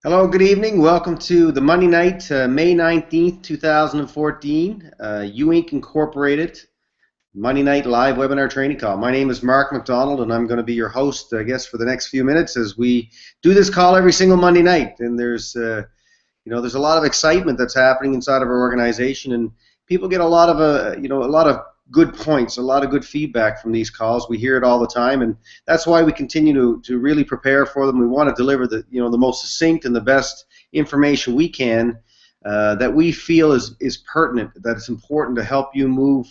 Hello, good evening. Welcome to the Monday night, May 19th, 2014, YouInc Incorporated Monday night live webinar training call. My name is Mark McDonald, and I'm going to be your host, I guess, for the next few minutes as we do this call every single Monday night. And there's a lot of excitement that's happening inside of our organization, and people get a lot of good points, a lot of good feedback from these calls. We hear it all the time, and that's why we continue to really prepare for them. We want to deliver the most succinct and the best information we can that we feel is pertinent, that it's important to help you move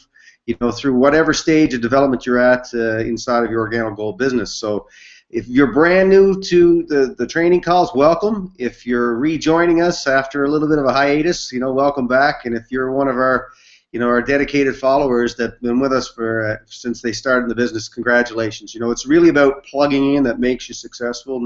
through whatever stage of development you're at inside of your organic gold business. So if you're brand new to the training calls, welcome. If you're rejoining us after a little bit of a hiatus, welcome back. And if you're one of our dedicated followers that have been with us for since they started the business, congratulations. It's really about plugging in that makes you successful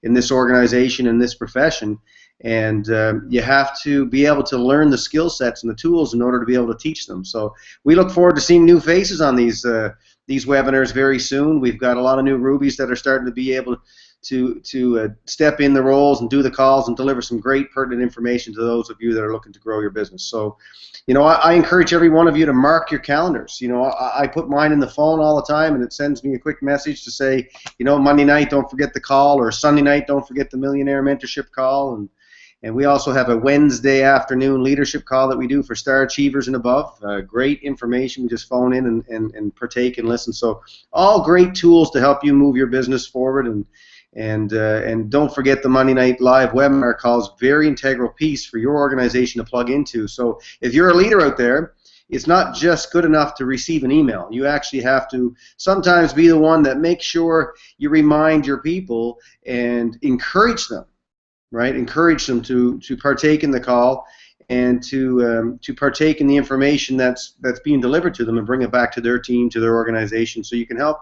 in this organization, in this profession. And you have to be able to learn the skill sets and the tools in order to be able to teach them. So we look forward to seeing new faces on these webinars very soon. We've got a lot of new rubies that are starting to be able to step in the roles and do the calls and deliver some great pertinent information to those of you that are looking to grow your business. So, I encourage every one of you to mark your calendars. I put mine in the phone all the time, and it sends me a quick message to say, Monday night, don't forget the call, or Sunday night, don't forget the Millionaire Mentorship call. And we also have a Wednesday afternoon leadership call that we do for star achievers and above. Great information. We just phone in and partake and listen. So all great tools to help you move your business forward. And don't forget the Monday night live webinar calls, very integral piece for your organization to plug into. So if you're a leader out there, it's not just good enough to receive an email. You actually have to sometimes be the one that makes sure you remind your people and encourage them. Right? Encourage them to partake in the call and to partake in the information that's being delivered to them and bring it back to their team, to their organization, so you can help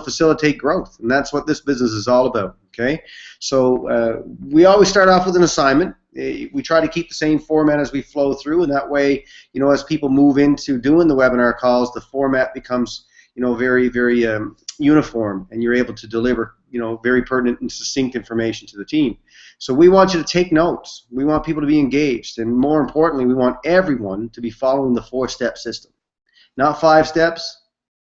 facilitate growth. And that's what this business is all about. Okay, so we always start off with an assignment. We try to keep the same format as we flow through, and that way, as people move into doing the webinar calls, the format becomes very, very uniform, and you're able to deliver very pertinent and succinct information to the team. So we want you to take notes. We want people to be engaged, and more importantly, we want everyone to be following the 4-step system. Not 5 steps,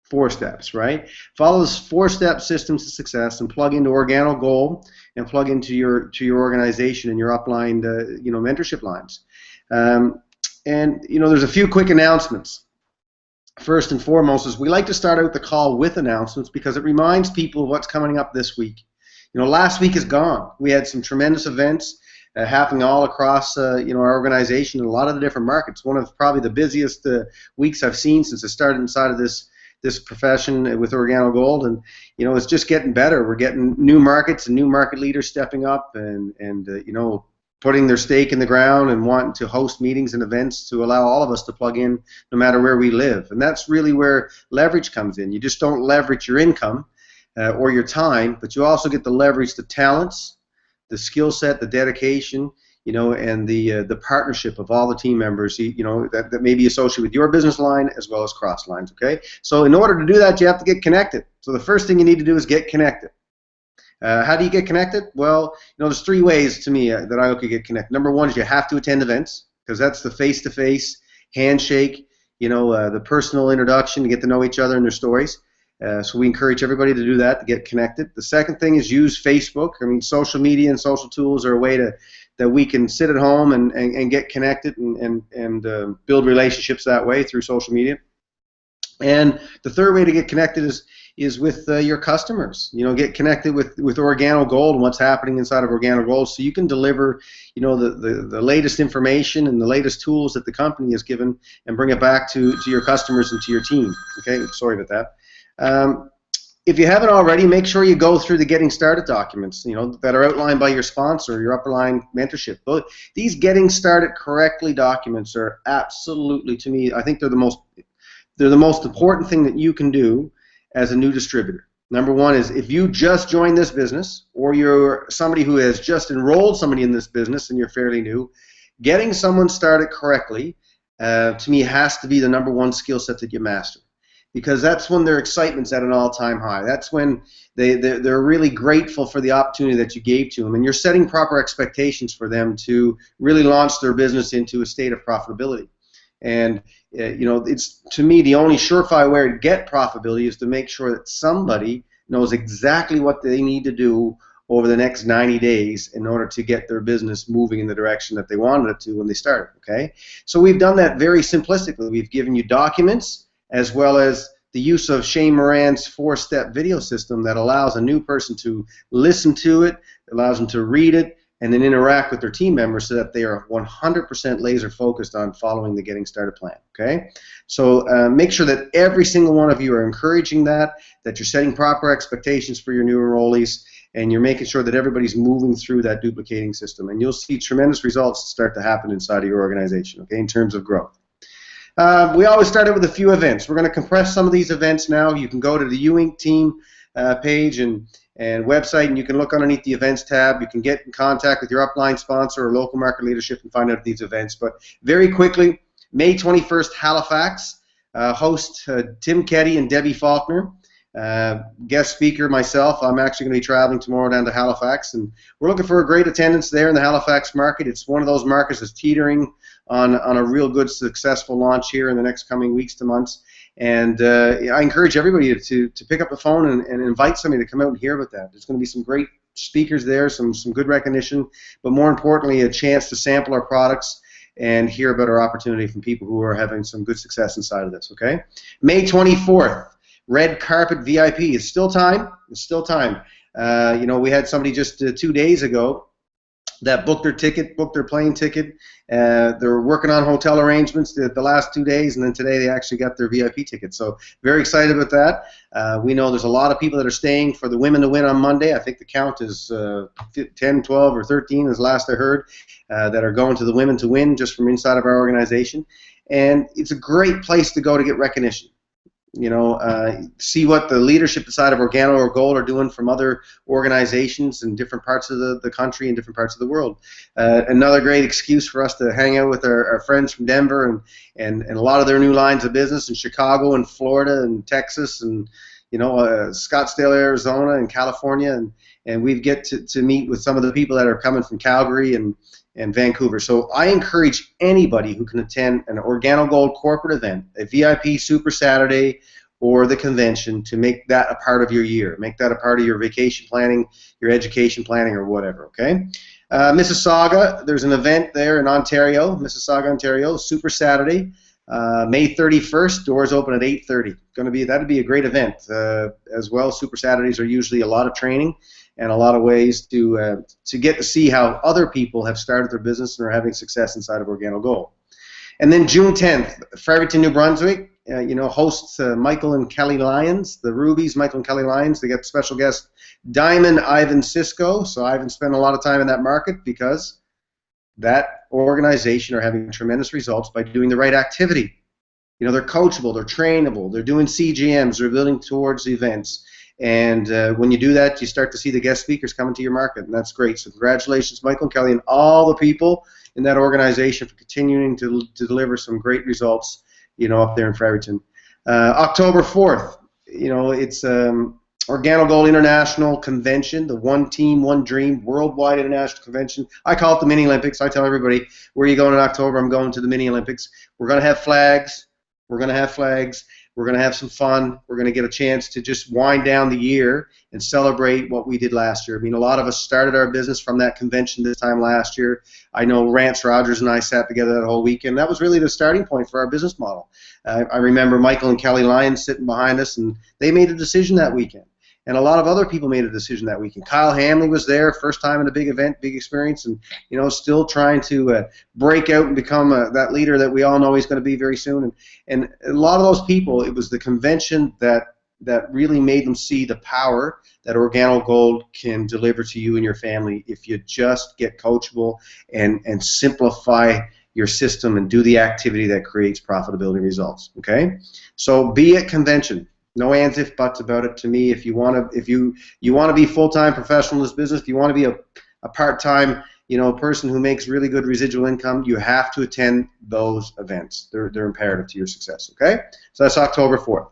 4 steps, right? Follow this 4-step system to success and plug into Organo Gold and plug into your organization and your upline mentorship lines. And there's a few quick announcements. First and foremost is we like to start out the call with announcements because it reminds people of what's coming up this week. Last week is gone. We had some tremendous events happening all across our organization in a lot of the different markets. One of probably the busiest weeks I've seen since I started inside of this profession with Organo Gold, and it's just getting better. We're getting new markets and new market leaders stepping up and putting their stake in the ground and wanting to host meetings and events to allow all of us to plug in no matter where we live. And that's really where leverage comes in. You just don't leverage your income or your time, but you also get to leverage the talents, the skill set, the dedication, and the partnership of all the team members, that may be associated with your business line as well as cross lines. Okay, so in order to do that, you have to get connected. So the first thing you need to do is get connected. How do you get connected? Well, there's 3 ways to me that I look at get connected. Number one is you have to attend events, because that's the face-to-face handshake, the personal introduction to get to know each other and their stories. So we encourage everybody to do that, to get connected. The second thing is use Facebook. I mean, social media and social tools are a way that we can sit at home and get connected and build relationships that way through social media. And the third way to get connected is with your customers. Get connected with Organo Gold and what's happening inside of Organo Gold, so you can deliver the latest information and the latest tools that the company has given and bring it back to your customers and to your team. Okay, sorry about that. If you haven't already, make sure you go through the Getting Started documents, that are outlined by your sponsor, your upline mentorship. These Getting Started Correctly documents are absolutely, to me, I think they're the most important thing that you can do as a new distributor. Number one is, if you just joined this business, or you're somebody who has just enrolled somebody in this business and you're fairly new, getting someone started correctly, to me, has to be the number one skill set that you master. because that's when their excitement's at an all-time high. That's when they're really grateful for the opportunity that you gave to them, and you're setting proper expectations for them to really launch their business into a state of profitability. And it's, to me, the only surefire way to get profitability is to make sure that somebody knows exactly what they need to do over the next 90 days in order to get their business moving in the direction that they wanted it to when they started. Okay, so we've done that very simplistically. We've given you documents as well as the use of Shane Moran's 4-step video system that allows a new person to listen to it, allows them to read it, and then interact with their team members so that they are 100% laser focused on following the Getting Started plan. Okay, so make sure that every single one of you are encouraging that you're setting proper expectations for your new enrollees, and you're making sure that everybody's moving through that duplicating system, and you'll see tremendous results start to happen inside of your organization, okay, in terms of growth. We always started with a few events. We're going to compress some of these events now. You can go to the YouIncTeam page and website, and you can look underneath the events tab. You can get in contact with your upline sponsor or local market leadership and find out these events. But very quickly, May 21st, Halifax, host Tim Keddy and Debbie Faulkner. Guest speaker myself. I'm actually going to be traveling tomorrow down to Halifax, and we're looking for a great attendance there in the Halifax market. It's one of those markets that's teetering on a real good, successful launch here in the next coming weeks to months. And I encourage everybody to pick up the phone and invite somebody to come out and hear about that. There's going to be some great speakers there, some good recognition, but more importantly, a chance to sample our products and hear about our opportunity from people who are having some good success inside of this. Okay, May 24th. Red Carpet VIP. It's still time. It's still time. We had somebody just 2 days ago that booked their plane ticket. They're working on hotel arrangements the last 2 days, and then today they actually got their VIP ticket. So very excited about that. We know there's a lot of people that are staying for the Women to Win on Monday. I think the count is 10, 12, or 13 is last I heard, that are going to the Women to Win just from inside of our organization. And it's a great place to go to get recognition. See what the leadership side of Organo or Gold are doing from other organizations in different parts of the country and different parts of the world. Another great excuse for us to hang out with our friends from Denver and a lot of their new lines of business in Chicago and Florida and Texas and Scottsdale, Arizona and California, and we get to meet with some of the people that are coming from Calgary and Vancouver. So I encourage anybody who can attend an Organo Gold corporate event, a VIP Super Saturday, or the convention, to make that a part of your year. Make that a part of your vacation planning, your education planning, or whatever, okay? Mississauga, there's an event there in Ontario, Mississauga, Ontario, Super Saturday, May 31st, doors open at 8:30. That'd be a great event as well. Super Saturdays are usually a lot of training and a lot of ways to get to see how other people have started their business and are having success inside of Organo Gold. And then June 10th, Fredericton, New Brunswick, hosts Michael and Kelly Lyons, the Rubies, Michael and Kelly Lyons. They got special guest Diamond Ivan Sisco. So Ivan spent a lot of time in that market because that organization are having tremendous results by doing the right activity. They're coachable, they're trainable, they're doing CGMs, they're building towards the events. And when you do that, you start to see the guest speakers coming to your market, and that's great. So congratulations, Michael and Kelly, and all the people in that organization for continuing to deliver some great results, up there in Fredericton. October 4th, it's Organo Gold International Convention, the One Team, One Dream Worldwide International Convention. I call it the Mini Olympics. I tell everybody, where are you going in October? I'm going to the Mini Olympics. We're going to have flags. We're going to have flags. We're going to have some fun. We're going to get a chance to just wind down the year and celebrate what we did last year. I mean, a lot of us started our business from that convention this time last year. I know Rance Rogers and I sat together that whole weekend. That was really the starting point for our business model. I remember Michael and Kelly Lyons sitting behind us, and they made a decision that weekend. And a lot of other people made a decision that weekend. Kyle Hamley was there, first time in a big event, big experience, and still trying to break out and become that leader that we all know he's going to be very soon. And a lot of those people, it was the convention that really made them see the power that Organo Gold can deliver to you and your family if you just get coachable and simplify your system and do the activity that creates profitability results. Okay, so be at convention. No ands, if, buts about it. To me, if you want to be full-time professional in this business, if you want to be a part-time, person who makes really good residual income, you have to attend those events. They're imperative to your success. Okay, so that's October 4th.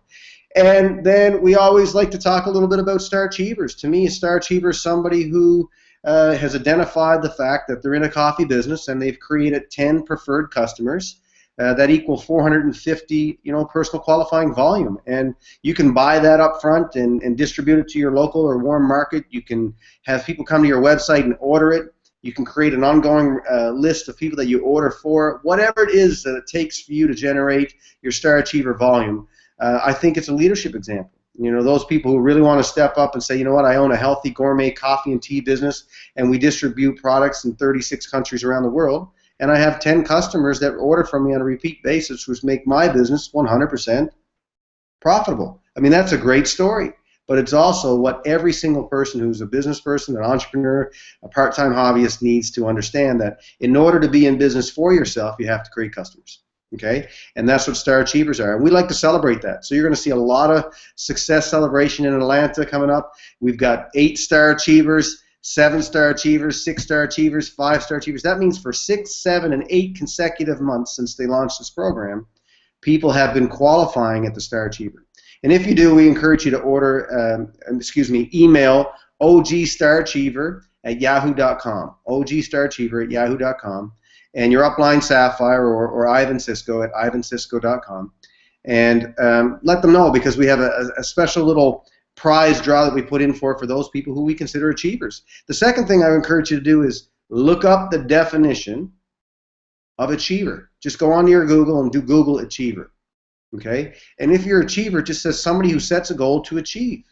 And then we always like to talk a little bit about star achievers. To me, a star achiever is somebody who has identified the fact that they're in a coffee business and they've created 10 preferred customers that equal 450, personal qualifying volume. And you can buy that up front and distribute it to your local or warm market. You can have people come to your website and order it. You can create an ongoing list of people that you order for. Whatever it is that it takes for you to generate your star achiever volume, I think it's a leadership example. Those people who really want to step up and say, you know what, I own a healthy gourmet coffee and tea business, and we distribute products in 36 countries around the world, and I have 10 customers that order from me on a repeat basis, which make my business 100% profitable. I mean, that's a great story, but it's also what every single person who's a business person, an entrepreneur, a part-time hobbyist needs to understand, that in order to be in business for yourself, you have to create customers. Okay, and that's what star achievers are, and we like to celebrate that. So you're going to see a lot of success celebration in Atlanta coming up. We've got 8 star achievers, 7 star achievers, 6 star achievers, 5 star achievers. That means for 6, 7, and 8 consecutive months since they launched this program, people have been qualifying at the star achiever. And if you do, we encourage you to email ogstarachiever@yahoo.com, ogstarachiever@yahoo.com. and your upline Sapphire or Ivan Sisco at ivansisco.com, and let them know, because we have a special little prize draw that we put in for those people who we consider achievers. The second thing I would encourage you to do is look up the definition of achiever. Just go onto your Google and do Google achiever. Okay? And if you're achiever, it just says somebody who sets a goal to achieve.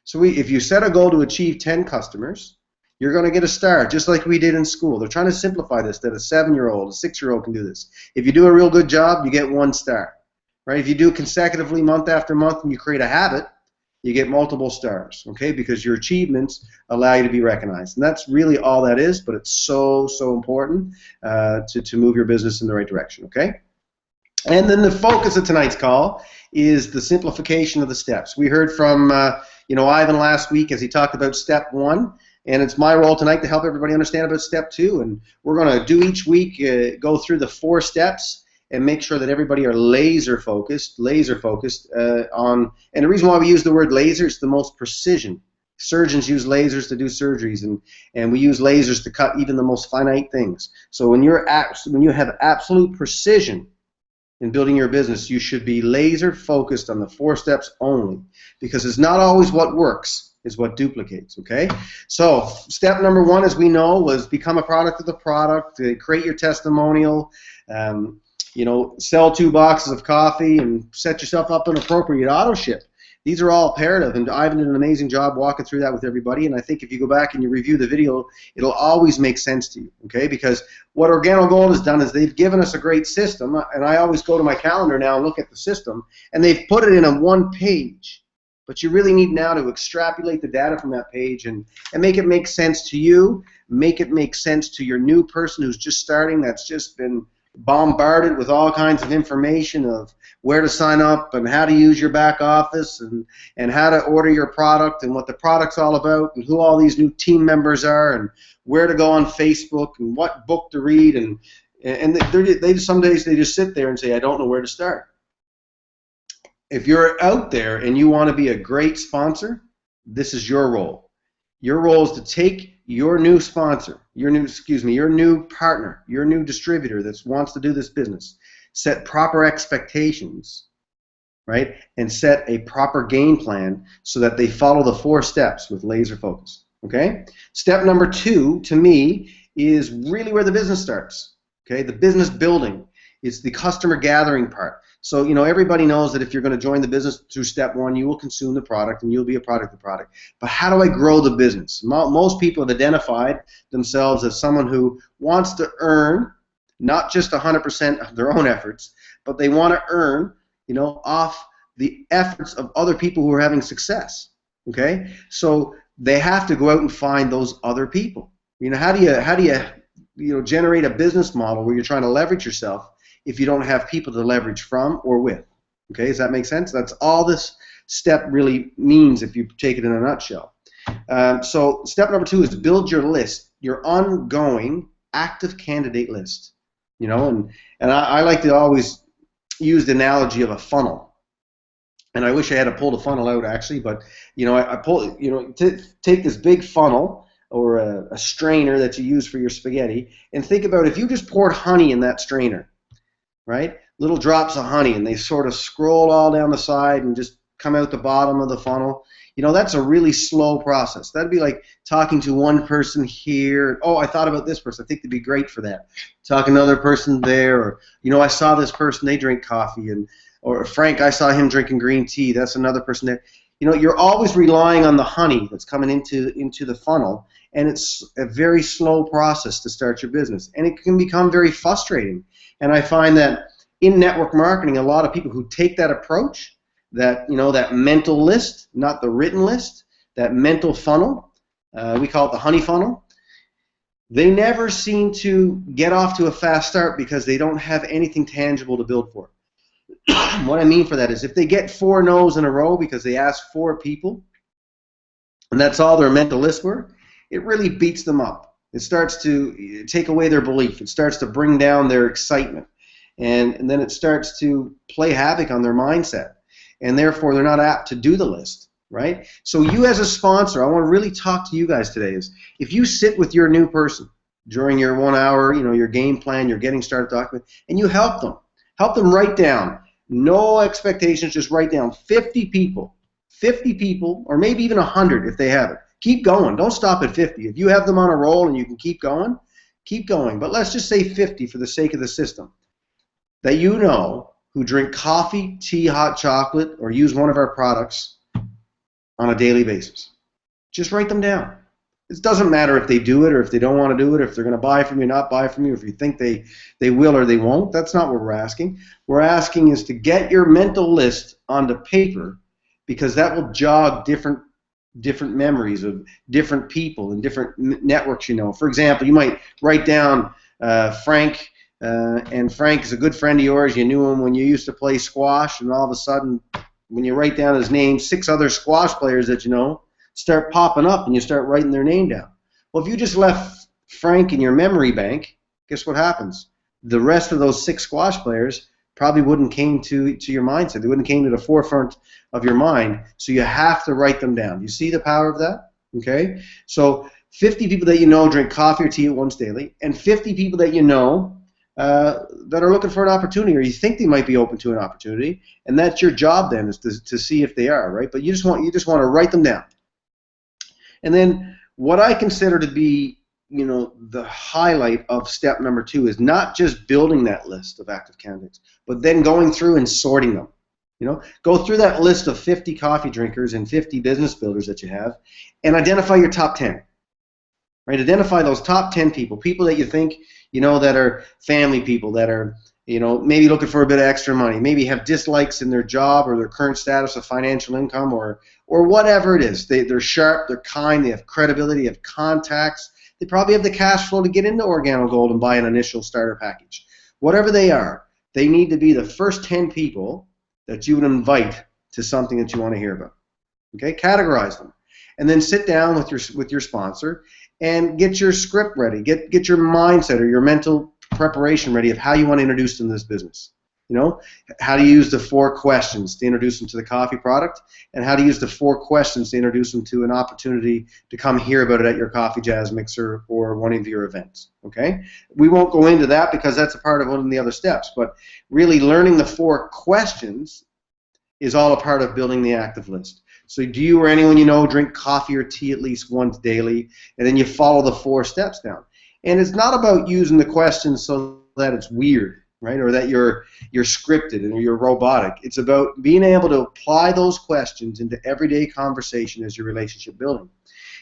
So if you set a goal to achieve 10 customers, you're going to get a star, just like we did in school. They're trying to simplify this, that a 7-year-old, a 6-year-old can do this. If you do a real good job, you get 1 star. Right? If you do consecutively month after month and you create a habit, you get multiple stars, okay? Because your achievements allow you to be recognized. And that's really all that is, but it's so, so important to move your business in the right direction, okay? And then the focus of tonight's call is the simplification of the steps. We heard from Ivan last week as he talked about step 1. And it's my role tonight to help everybody understand about step 2. And we're going to do each week, go through the 4 steps and make sure that everybody are laser focused on, and the reason why we use the word laser is the most precision. Surgeons use lasers to do surgeries, and we use lasers to cut even the most finite things. So when you have absolute precision in building your business, you should be laser focused on the 4 steps only, because it's not always what works, is what duplicates, okay? So step number 1, as we know, was become a product of the product, create your testimonial, sell 2 boxes of coffee, and set yourself up an appropriate auto ship. These are all imperative, and Ivan did an amazing job walking through that with everybody, and I think if you go back and you review the video, it'll always make sense to you, okay? Because what OrganoGold has done is they've given us a great system, and I always go to my calendar now and look at the system, and they've put it in a 1 page. But you really need now to extrapolate the data from that page and make it make sense to you, make it make sense to your new person who's just starting, that's just been bombarded with all kinds of information of where to sign up and how to use your back office and how to order your product and what the product's all about and who all these new team members are and where to go on Facebook and what book to read, and some days they just sit there and say, I don't know where to start. If you're out there and you want to be a great sponsor, this is your role. Your role is to take your new sponsor, your new partner, your new distributor that wants to do this business, set proper expectations, right, and set a proper game plan so that they follow the 4 steps with laser focus, okay? Step number 2, to me, is really where the business starts, okay? The business building. It's the customer gathering part. So, everybody knows that if you're going to join the business through step 1, you will consume the product and you'll be a product of the product. But how do I grow the business? Most people have identified themselves as someone who wants to earn not just 100% of their own efforts, but they want to earn, off the efforts of other people who are having success. Okay? So they have to go out and find those other people. How do you generate a business model where you're trying to leverage yourself if you don't have people to leverage from or with? Okay, does that make sense? That's all this step really means if you take it in a nutshell. So step number 2 is build your list, your ongoing active candidate list. And I like to always use the analogy of a funnel. and I wish I had to pull the funnel out actually, but I pull, take this big funnel or a strainer that you use for your spaghetti, and think about if you just poured honey in that strainer, right? Little drops of honey, and they sort of scroll all down the side and just come out the bottom of the funnel. That's a really slow process. That'd be like talking to one person here. Oh, I thought about this person. I think they'd be great for that. Talking to another person there, or I saw this person. They drink coffee, or Frank, I saw him drinking green tea. That's another person there. You're always relying on the honey that's coming into the funnel, and it's a very slow process to start your business, and it can become very frustrating. And I find that in network marketing, a lot of people who take that approach, that mental list, not the written list, that mental funnel, we call it the honey funnel, they never seem to get off to a fast start because they don't have anything tangible to build for. What I mean for that is if they get 4 no's in a row because they asked 4 people, and that's all their mental list were, it really beats them up. It starts to take away their belief. It starts to bring down their excitement. And then it starts to play havoc on their mindset. And therefore, they're not apt to do the list, right? So you as a sponsor, I want to really talk to you guys today is if you sit with your new person during your 1 hour, your game plan, your getting started document, and you help them write down, no expectations, just write down 50 people, or maybe even 100 if they have it. Keep going. Don't stop at 50. If you have them on a roll and you can keep going, keep going. But let's just say 50 for the sake of the system that who drink coffee, tea, hot chocolate, or use one of our products on a daily basis. Just write them down. It doesn't matter if they do it or if they don't want to do it, or if they're going to buy from you, not buy from you, if you think they will or they won't. That's not what we're asking. We're asking is to get your mental list onto paper, because that will jog different memories of different people and different networks. For example, you might write down Frank, and Frank is a good friend of yours. You knew him when you used to play squash, and all of a sudden, when you write down his name, 6 other squash players that start popping up, and you start writing their name down. Well, if you just left Frank in your memory bank, guess what happens? The rest of those 6 squash players probably wouldn't came to your mindset. They wouldn't came to the forefront of your mind, so you have to write them down. You see the power of that? Okay? So 50 people that drink coffee or tea at once daily, and 50 people that that are looking for an opportunity, or you think they might be open to an opportunity, and that's your job then, is to see if they are, right? But you just want to write them down. And then what I consider to be the highlight of step number 2 is not just building that list of active candidates, but then going through and sorting them. Go through that list of 50 coffee drinkers and 50 business builders that you have, and identify your top 10. Right? Identify those top 10 people that you think that are family people, that are maybe looking for a bit of extra money, maybe have dislikes in their job or their current status of financial income, or whatever it is. They're sharp, they're kind, they have credibility, they have contacts. They probably have the cash flow to get into Organo Gold and buy an initial starter package. Whatever they are, they need to be the first 10 people that you would invite to something that you want to hear about. Okay, categorize them, and then sit down with your sponsor and get your script ready. Get your mindset or your mental preparation ready of how you want to introduce them to this business. How to use the 4 questions to introduce them to the coffee product, and how to use the 4 questions to introduce them to an opportunity to come hear about it at your coffee jazz mixer or one of your events. Okay? We won't go into that because that's a part of one of the other steps, but really learning the 4 questions is all a part of building the active list. So do you or anyone drink coffee or tea at least once daily, and then you follow the 4 steps down. And it's not about using the questions so that it's weird, right, or that you're scripted and you're robotic. It's about being able to apply those questions into everyday conversation as your relationship building.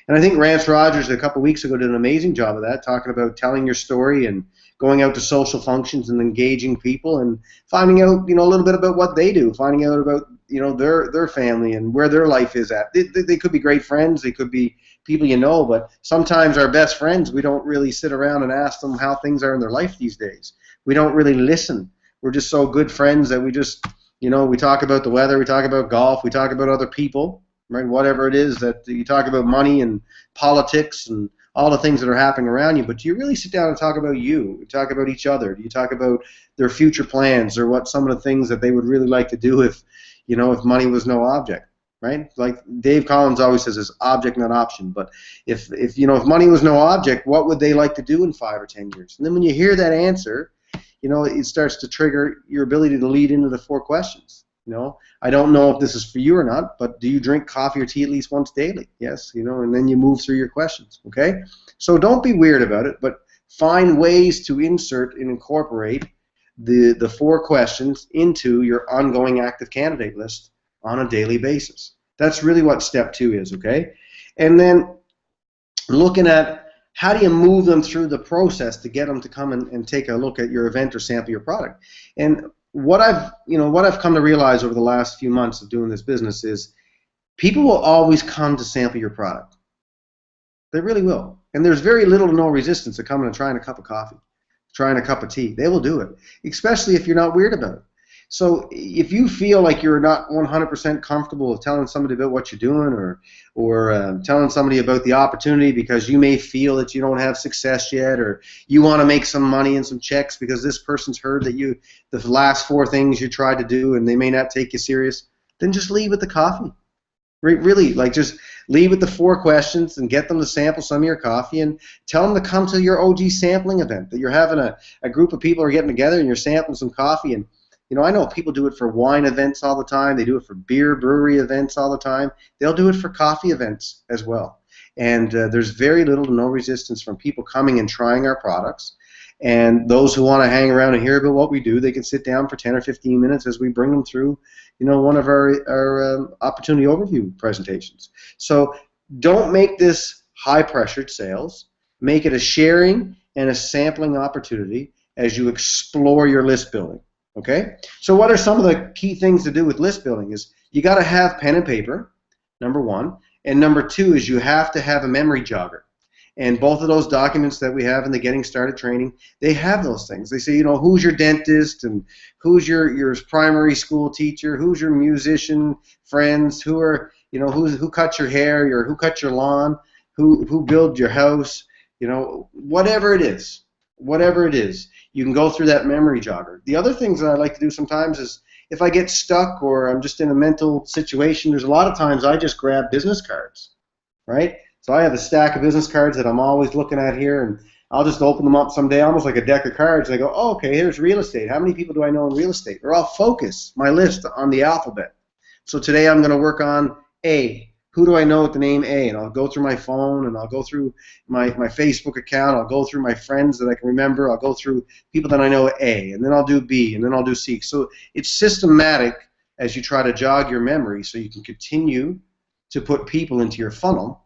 And I think Rance Rogers a couple weeks ago did an amazing job of that, talking about telling your story and going out to social functions and engaging people and finding out a little bit about what they do, finding out about their family and where their life is at. They could be great friends, they could be people but sometimes our best friends, we don't really sit around and ask them how things are in their life these days. We don't really listen. We're just so good friends that we just, we talk about the weather, we talk about golf, we talk about other people, right? Whatever it is that you talk about, money and politics and all the things that are happening around you, but do you really sit down and talk about you? You talk about each other. Do you talk about their future plans or what some of the things that they would really like to do if you know, if money was no object, right? Like Dave Collins always says, it's object, not option. But if you know, if money was no object, what would they like to do in 5 or 10 years? And then when you hear that answer, you know, it starts to trigger your ability to lead into the 4 questions. You know, I don't know if this is for you or not, but do you drink coffee or tea at least once daily? Yes, you know, and then you move through your questions, okay? So don't be weird about it, but find ways to insert and incorporate the 4 questions into your ongoing active candidate list on a daily basis. That's really what step 2 is, okay? And then looking at how do you move them through the process to get them to come and take a look at your event or sample your product. And what I've come to realize over the last few months of doing this business is people will always come to sample your product. They really will. And there's very little to no resistance to coming and trying a cup of coffee, trying a cup of tea. They will do it, especially if you're not weird about it. So if you feel like you're not 100% comfortable with telling somebody about what you're doing, or telling somebody about the opportunity because you may feel that you don't have success yet, or you want to make some money and some checks because this person's heard that the last 4 things you tried to do and they may not take you serious, then just leave with the coffee. Really, like just leave with the 4 questions and get them to sample some of your coffee and tell them to come to your OG sampling event, that you're having a group of people are getting together and you're sampling some coffee. And you know, I know people do it for wine events all the time. They do it for beer brewery events all the time. They'll do it for coffee events as well. And there's very little to no resistance from people coming and trying our products. And those who want to hang around and hear about what we do, they can sit down for 10 or 15 minutes as we bring them through, you know, one of our opportunity overview presentations. So don't make this high-pressured sales. Make it a sharing and a sampling opportunity as you explore your list building. Okay? So what are some of the key things to do with list building is you got to have pen and paper, number 1. And number 2 is you have to have a memory jogger. And both of those documents that we have in the Getting Started training, they have those things. They say, you know, who's your dentist and who's your primary school teacher, who's your musician friends, who are, you know, who cuts your hair, or who cuts your lawn, who built your house, you know, whatever it is. Whatever it is, you can go through that memory jogger. The other things that I like to do sometimes is if I get stuck or I'm just in a mental situation, there's a lot of times I just grab business cards, right? So I have a stack of business cards that I'm always looking at here, and I'll just open them up someday, almost like a deck of cards, and I go, oh, okay, here's real estate. How many people do I know in real estate? Or I'll focus my list on the alphabet. So today I'm going to work on A. Who do I know with the name A? And I'll go through my phone, and I'll go through my Facebook account. I'll go through my friends that I can remember. I'll go through people that I know at A, and then I'll do B, and then I'll do C. So it's systematic as you try to jog your memory so you can continue to put people into your funnel,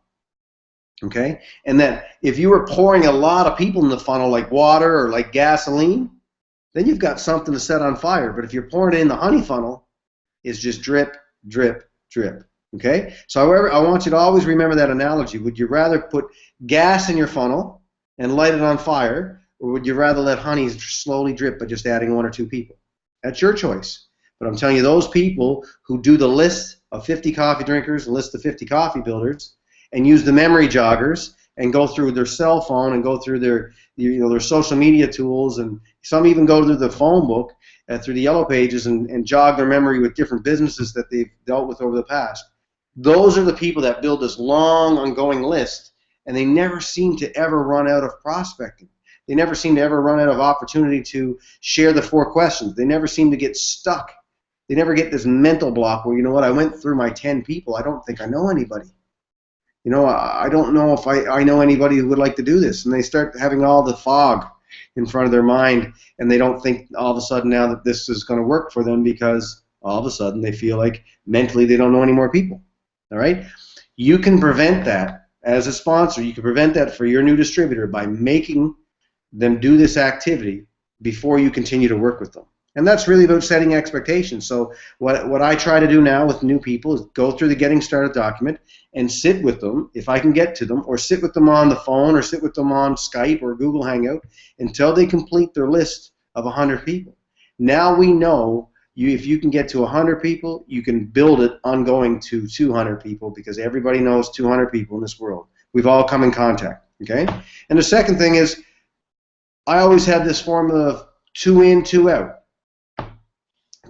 okay? And then if you were pouring a lot of people in the funnel like water or like gasoline, then you've got something to set on fire. But if you're pouring it in the honey funnel, it's just drip, drip, drip. Okay? So however, I want you to always remember that analogy. Would you rather put gas in your funnel and light it on fire, or would you rather let honey slowly drip by just adding 1 or 2 people? That's your choice. But I'm telling you, those people who do the list of 50 coffee drinkers and list of 50 coffee builders and use the memory joggers and go through their cell phone and go through their social media tools, and some even go through the phone book, through the yellow pages and jog their memory with different businesses that they've dealt with over the past. Those are the people that build this long, ongoing list, and they never seem to ever run out of prospecting. They never seem to ever run out of opportunity to share the 4 questions. They never seem to get stuck. They never get this mental block where, you know what, I went through my 10 people. I don't think I know anybody. You know, I don't know if I know anybody who would like to do this. And they start having all the fog in front of their mind, and they don't think all of a sudden now that this is going to work for them because all of a sudden they feel like mentally they don't know any more people. All right? You can prevent that as a sponsor. You can prevent that for your new distributor by making them do this activity before you continue to work with them. And that's really about setting expectations. So what I try to do now with new people is go through the Getting Started document and sit with them, if I can get to them, or sit with them on the phone or sit with them on Skype or Google Hangout until they complete their list of 100 people. Now we know if you can get to 100 people, you can build it ongoing to 200 people, because everybody knows 200 people in this world. We've all come in contact, okay? And the second thing is, I always have this formula of 2 in, 2 out.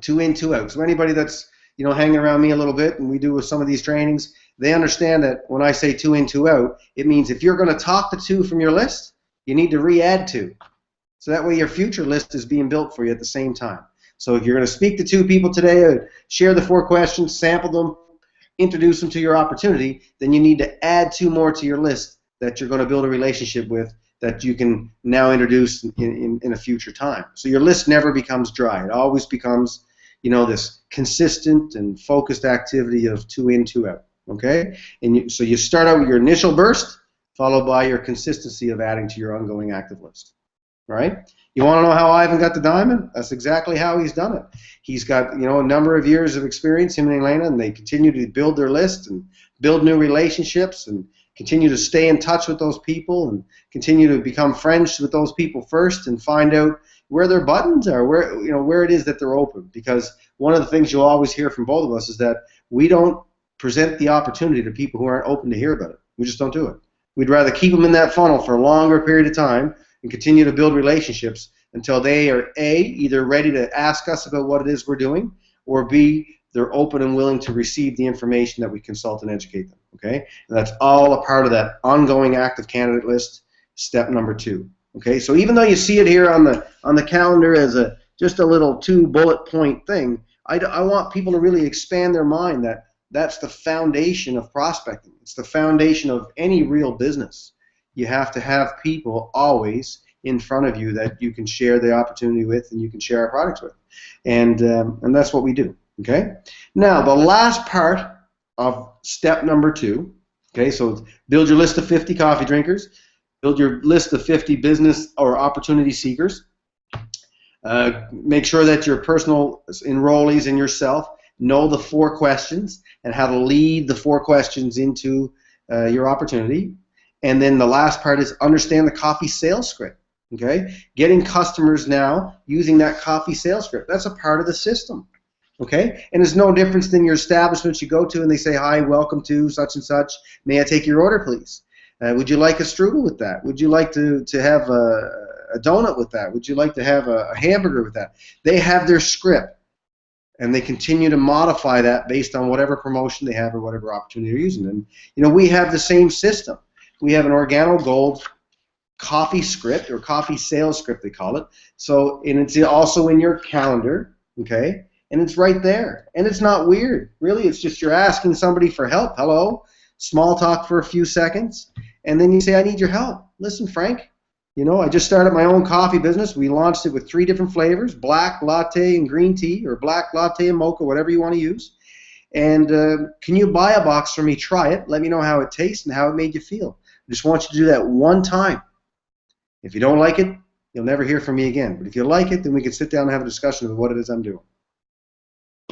2 in, 2 out. So anybody that's hanging around me a little bit, and we do with some of these trainings, they understand that when I say 2 in, 2 out, it means if you're going to talk to 2 from your list, you need to re-add 2. So that way your future list is being built for you at the same time. So if you're going to speak to 2 people today, share the 4 questions, sample them, introduce them to your opportunity, then you need to add 2 more to your list that you're going to build a relationship with that you can now introduce in a future time. So your list never becomes dry. It always becomes, this consistent and focused activity of 2 in, 2 out. Okay? And so you start out with your initial burst, followed by your consistency of adding to your ongoing active list. All right? You want to know how Ivan got the diamond? That's exactly how he's done it. He's got, a number of years of experience, him and Elena, and they continue to build their list and build new relationships and continue to stay in touch with those people and continue to become friends with those people first and find out where their buttons are, where it is that they're open. Because one of the things you'll always hear from both of us is that we don't present the opportunity to people who aren't open to hear about it. We just don't do it. We'd rather keep them in that funnel for a longer period of time and continue to build relationships until they are A, either ready to ask us about what it is we're doing, or B, they're open and willing to receive the information that we consult and educate them. Okay? And that's all a part of that ongoing active candidate list, step number 2. Okay? So even though you see it here on the calendar as just a little 2 bullet point thing, I want people to really expand their mind that that's the foundation of prospecting. It's the foundation of any real business. You have to have people always in front of you that you can share the opportunity with and you can share our products with. And that's what we do. Okay? Now, the last part of step number 2, okay, so build your list of 50 coffee drinkers, build your list of 50 business or opportunity seekers, make sure that your personal enrollees and yourself know the 4 questions and how to lead the 4 questions into your opportunity. And then the last part is understand the coffee sales script. Okay? Getting customers now using that coffee sales script. That's a part of the system. Okay? And it's no difference than your establishments you go to and they say, hi, welcome to such and such. May I take your order, please? Would you like a strudel with that? Would you like to have a donut with that? Would you like to have a hamburger with that? They have their script, and they continue to modify that based on whatever promotion they have or whatever opportunity they're using. And we have the same system. We have an Organo Gold coffee script, or coffee sales script they call it. So, and it's also in your calendar, okay? And it's right there. And it's not weird. Really, it's just you're asking somebody for help. Hello, small talk for a few seconds, and then you say, I need your help. Listen, Frank, I just started my own coffee business. We launched it with 3 different flavors, black, latte, and green tea, or black, latte, and mocha, whatever you want to use. And can you buy a box for me? Try it. Let me know how it tastes and how it made you feel. I just want you to do that one time. If you don't like it, you'll never hear from me again. But if you like it, then we can sit down and have a discussion of what it is I'm doing.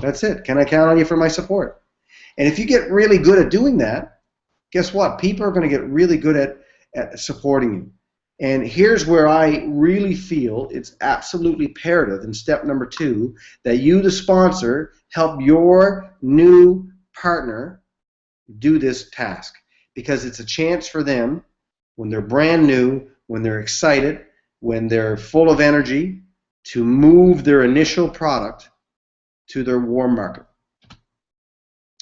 That's it. Can I count on you for my support? And if you get really good at doing that, guess what? People are going to get really good at supporting you. And here's where I really feel it's absolutely imperative in step number 2 that you, the sponsor, help your new partner do this task. Because it's a chance for them, when they're brand new, when they're excited, when they're full of energy, to move their initial product to their warm market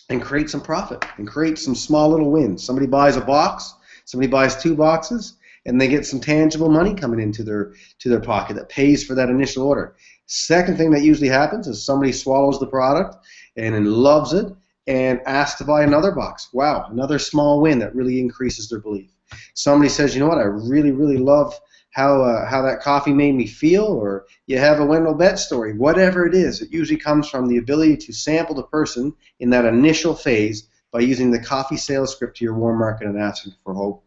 and create some profit and create some small little wins. Somebody buys a box, somebody buys 2 boxes, and they get some tangible money coming into their pocket that pays for that initial order. Second thing that usually happens is somebody swallows the product and then loves it and asks to buy another box. Wow, another small win that really increases their belief. Somebody says, you know what, I really, really love how that coffee made me feel, or you have a Wendell Betts story. Whatever it is, it usually comes from the ability to sample the person in that initial phase by using the coffee sales script to your warm market and asking for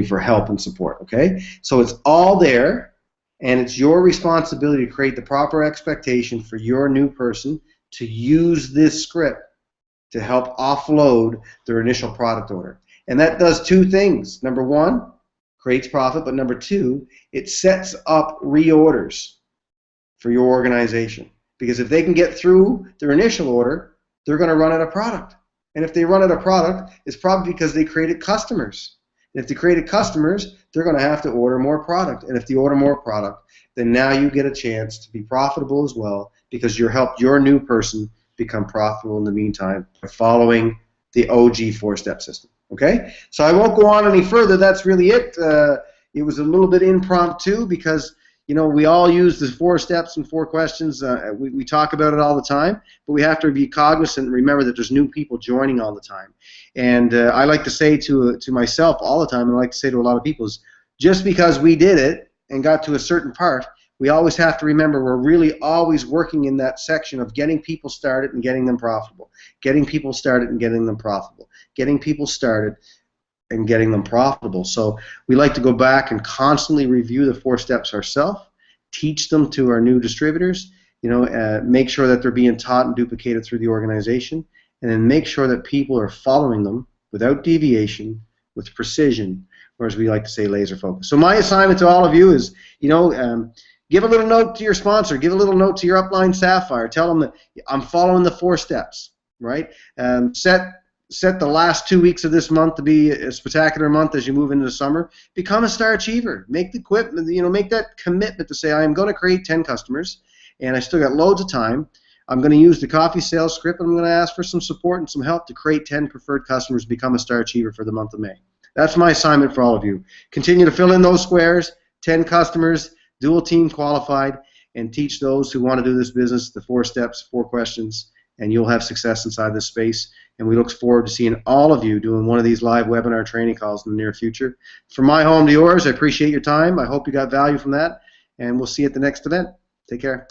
for help and support. Okay, so it's all there, and it's your responsibility to create the proper expectation for your new person to use this script to help offload their initial product order. And that does 2 things. Number 1, creates profit, but number 2, it sets up reorders for your organization. Because if they can get through their initial order, they're going to run out of product. And if they run out of product, it's probably because they created customers. And if they created customers, they're going to have to order more product. And if they order more product, then now you get a chance to be profitable as well, because you helped your new person become profitable in the meantime by following the OG four-step system. Okay, so I won't go on any further. That's really it. It was a little bit impromptu because we all use the 4 steps and 4 questions. We talk about it all the time, but we have to be cognizant and remember that there's new people joining all the time. And I like to say to myself all the time, and I like to say to a lot of people, is just because we did it and got to a certain part, we always have to remember we're really always working in that section of getting people started and getting them profitable. Getting people started and getting them profitable. Getting people started and getting them profitable. So we like to go back and constantly review the 4 steps ourselves, teach them to our new distributors, make sure that they're being taught and duplicated through the organization, and then make sure that people are following them without deviation, with precision, or as we like to say, laser focus. So my assignment to all of you is, give a little note to your sponsor, give a little note to your upline Sapphire, tell them that I'm following the 4 steps, right? Set the last 2 weeks of this month to be a spectacular month as you move into the summer. Become a star achiever. Make the make that commitment to say, I am going to create 10 customers, and I still got loads of time. I'm going to use the coffee sales script, and I'm going to ask for some support and some help to create 10 preferred customers, become a star achiever for the month of May. That's my assignment for all of you. Continue to fill in those squares, 10 customers, dual team qualified, and teach those who want to do this business the 4 steps, 4 questions, and you'll have success inside this space. And we look forward to seeing all of you doing one of these live webinar training calls in the near future. From my home to yours, I appreciate your time. I hope you got value from that, and we'll see you at the next event. Take care.